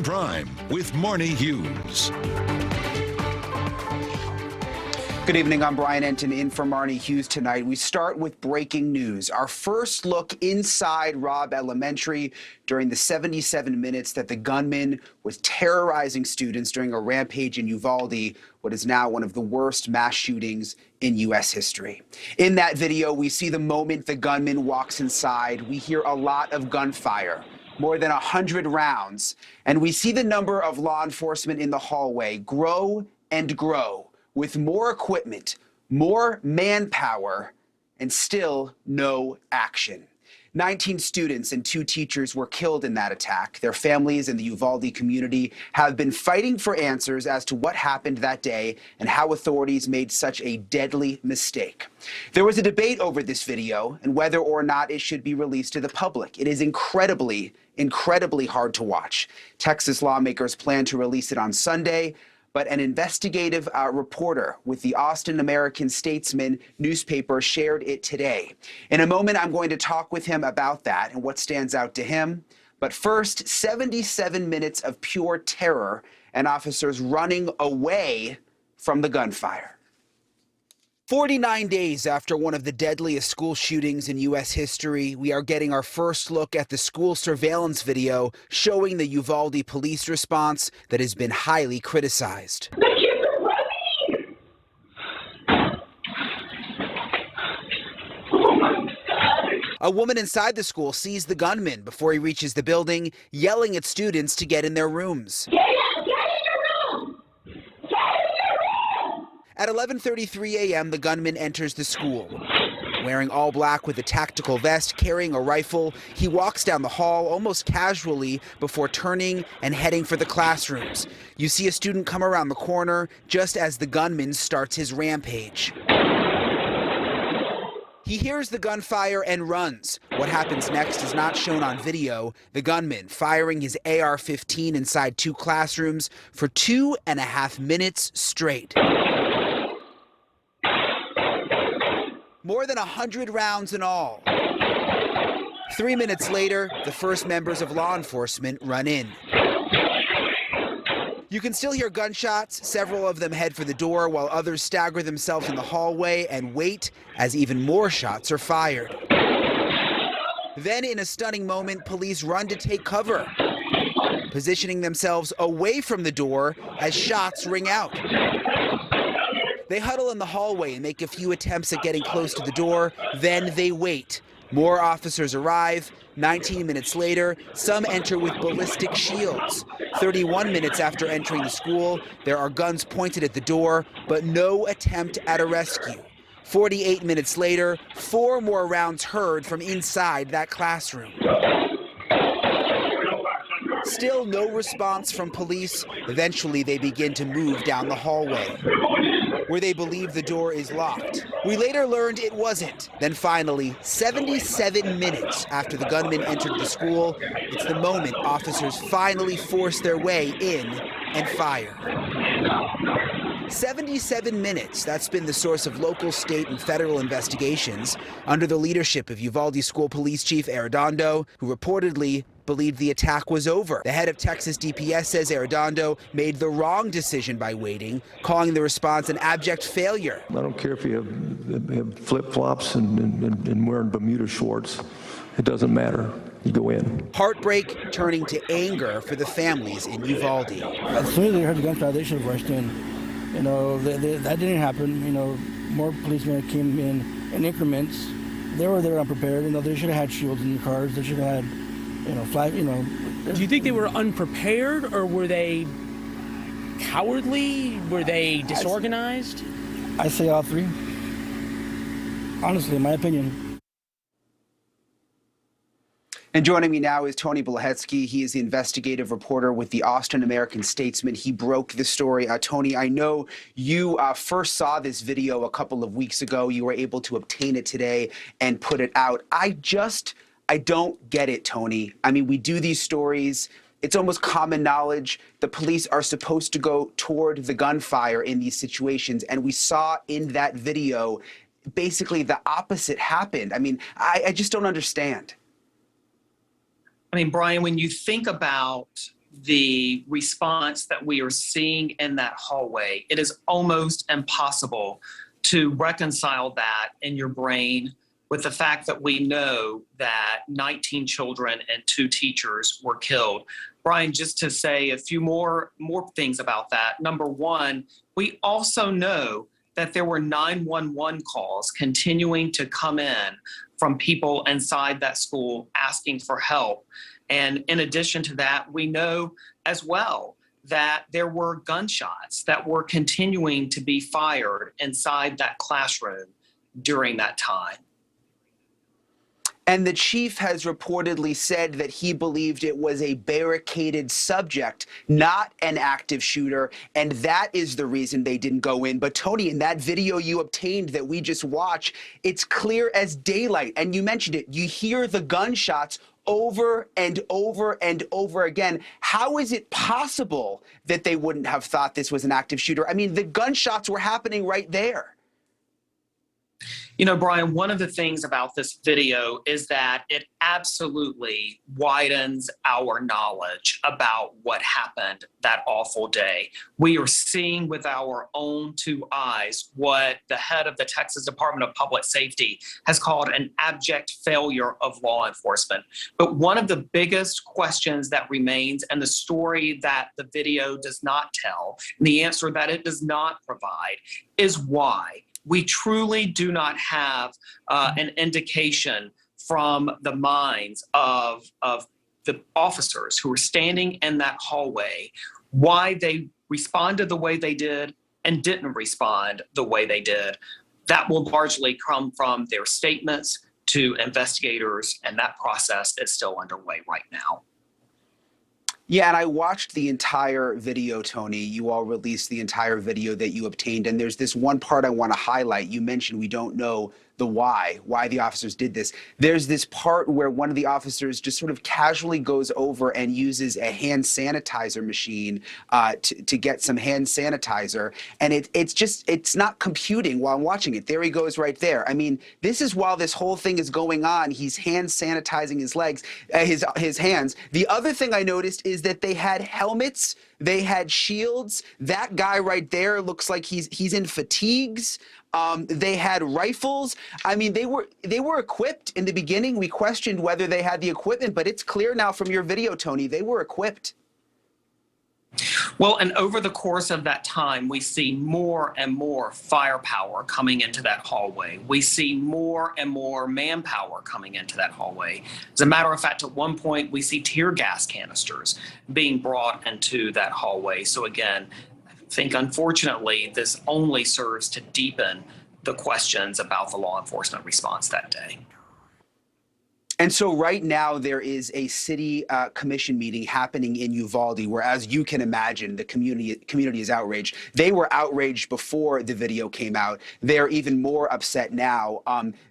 Prime with Marnie Hughes. Good evening, I'm Brian Enton in for Marnie Hughes tonight. We start with breaking news. Our first look inside Robb Elementary during the 77 minutes that the gunman was terrorizing students during a rampage in Uvalde, what is now one of the worst mass shootings in U.S. history. In that video, we see the moment the gunman walks inside. We hear a lot of gunfire, more than 100 rounds, and we see the number of law enforcement in the hallway grow and grow, with more equipment, more manpower, and still no action. 19 students and 2 teachers were killed in that attack. Their families and the Uvalde community have been fighting for answers as to what happened that day and how authorities made such a deadly mistake. There was a debate over this video and whether or not it should be released to the public. It is incredibly hard to watch. Texas lawmakers plan to release it on Sunday, but an investigative reporter with the Austin American-Statesman newspaper shared it today. In a moment, I'm going to talk with him about that and what stands out to him. But first, 77 minutes of pure terror and officers running away from the gunfire. 49 days after one of the deadliest school shootings in U.S. history, we are getting our first look at the school surveillance video showing the Uvalde police response that has been highly criticized. The kids are running! Oh my God! A woman inside the school sees the gunman before he reaches the building, yelling at students to get in their rooms. Get in your room! Get in your room! At 11:33 a.m., the gunman enters the school. Wearing all black with a tactical vest, carrying a rifle, he walks down the hall almost casually before turning and heading for the classrooms. You see a student come around the corner just as the gunman starts his rampage. He hears the gunfire and runs. What happens next is not shown on video. The gunman firing his AR-15 inside 2 classrooms for 2.5 minutes straight. More than 100 rounds in all. 3 minutes later, the first members of law enforcement run in. You can still hear gunshots. Several of them head for the door while others stagger themselves in the hallway and wait as even more shots are fired. Then, in a stunning moment, police run to take cover, positioning themselves away from the door as shots ring out. They huddle in the hallway and make a few attempts at getting close to the door. Then they wait. More officers arrive. 19 minutes later, some enter with ballistic shields. 31 minutes after entering the school, there are guns pointed at the door, but no attempt at a rescue. 48 minutes later, 4 more rounds heard from inside that classroom. Still no response from police. Eventually, they begin to move down the hallway, where they believe the door is locked. We later learned it wasn't. Then finally, 77 minutes after the gunman entered the school, it's the moment officers finally force their way in and fire. 77 minutes, that's been the source of local, state, and federal investigations under the leadership of Uvalde School Police Chief Arredondo, who reportedly believed the attack was over. The head of Texas DPS says Arredondo made the wrong decision by waiting, calling the response an abject failure. I don't care if you have flip-flops and wearing Bermuda shorts. It doesn't matter. You go in. Heartbreak turning to anger for the families in Uvalde. As soon as they heard the gunfire, they should have rushed in. You know, that didn't happen. You know, more policemen came in increments. They were there unprepared. You know, they should have had shields in the cars. They should have had, you know, flag. You know. Do you think they were unprepared, or were they cowardly? Were they disorganized? I say all three. Honestly, in my opinion. And joining me now is Tony Plohetski. He is the investigative reporter with the Austin American-Statesman. He broke the story. Tony, I know you first saw this video a couple of weeks ago. You were able to obtain it today and put it out. I don't get it, Tony. I mean, we do these stories. It's almost common knowledge. The police are supposed to go toward the gunfire in these situations. And we saw in that video, basically the opposite happened. I mean, I just don't understand. I mean, Brian, when you think about the response that we are seeing in that hallway, it is almost impossible to reconcile that in your brain with the fact that we know that 19 children and 2 teachers were killed. Brian, just to say a few more things about that. Number one, we also know that there were 911 calls continuing to come in from people inside that school asking for help. And in addition to that, we know as well that there were gunshots that were continuing to be fired inside that classroom during that time. And the chief has reportedly said that he believed it was a barricaded subject, not an active shooter, and that is the reason they didn't go in. But Tony, in that video you obtained that we just watched, it's clear as daylight. And you mentioned it, you hear the gunshots over and over and over again. How is it possible that they wouldn't have thought this was an active shooter? I mean, the gunshots were happening right there. You know, Brian, one of the things about this video is that it absolutely widens our knowledge about what happened that awful day. We are seeing with our own 2 eyes what the head of the Texas Department of Public Safety has called an abject failure of law enforcement. But one of the biggest questions that remains, and the story that the video does not tell, and the answer that it does not provide, is why. We truly do not have an indication from the minds of the officers who were standing in that hallway why they responded the way they did and didn't respond the way they did. That will largely come from their statements to investigators, and that process is still underway right now. Yeah, and I watched the entire video, Tony. You all released the entire video that you obtained, and there's this one part I want to highlight. You mentioned we don't know the why the officers did this. There's this part where one of the officers just sort of casually goes over and uses a hand sanitizer machine to get some hand sanitizer. And it's not computing while I'm watching it. There he goes right there. I mean, this is while this whole thing is going on, he's hand sanitizing his legs, his hands. The other thing I noticed is that they had helmets, they had shields. That guy right there looks like he's in fatigues. They had rifles. I mean, they were equipped in the beginning. We questioned whether they had the equipment, but it's clear now from your video, Tony, they were equipped. Well, and over the course of that time, we see more and more firepower coming into that hallway. We see more and more manpower coming into that hallway. As a matter of fact, at one point, we see tear gas canisters being brought into that hallway. So again, I think, unfortunately, this only serves to deepen the questions about the law enforcement response that day. And so right now there is a city commission meeting happening in Uvalde where, as you can imagine, the community is outraged. They were outraged before the video came out. They're even more upset now.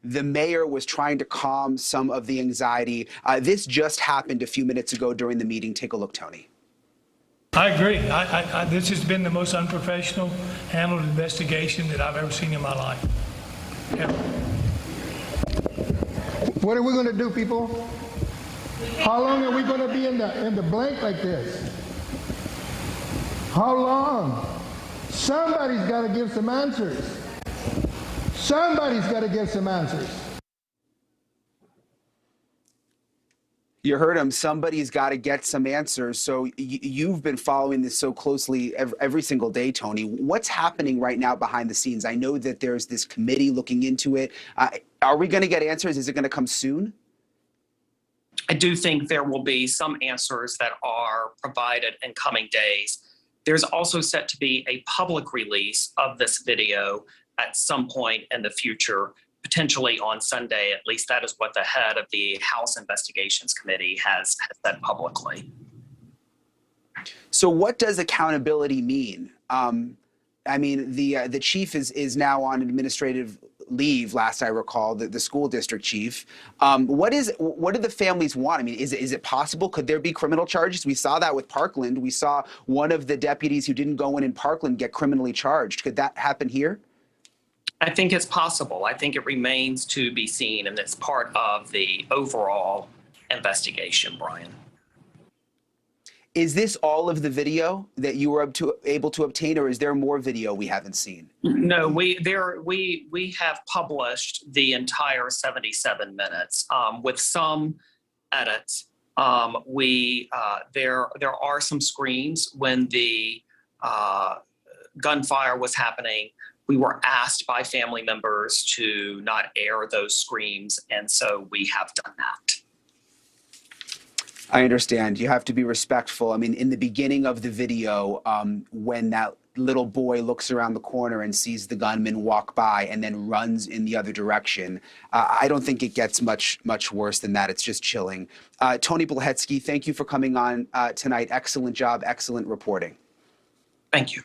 The mayor was trying to calm some of the anxiety. This just happened a few minutes ago during the meeting. Take a look, Tony. I agree. This has been the most unprofessional handled investigation that I've ever seen in my life. Ever. What are we going to do, people? How long are we going to be in the blank like this? How long? Somebody's got to give some answers. Somebody's got to give some answers. You heard him. Somebody's got to get some answers. So you've been following this so closely every single day, Tony. What's happening right now behind the scenes? I know that there's this committee looking into it. Are we going to get answers? Is it going to come soon? I do think there will be some answers that are provided in coming days. There's also set to be a public release of this video at some point in the future, potentially on Sunday. At least that is what the head of the House Investigations Committee has said publicly. So what does accountability mean? I mean, the chief is now on administrative leave, last I recall, the school district chief. What do the families want? I mean, is it possible? Could there be criminal charges? We saw that with Parkland. We saw one of the deputies who didn't go in Parkland get criminally charged. Could that happen here? I think it's possible. I think it remains to be seen, and it's part of the overall investigation, Brian. Is this all of the video that you were able to obtain, or is there more video we haven't seen? No, we have published the entire 77 minutes with some edits. There are some screams when the gunfire was happening. We were asked by family members to not air those screams, and so we have done that. I understand. You have to be respectful. I mean, in the beginning of the video, when that little boy looks around the corner and sees the gunman walk by and then runs in the other direction, I don't think it gets much worse than that. It's just chilling. Tony Plohetski, thank you for coming on tonight. Excellent job, excellent reporting. Thank you.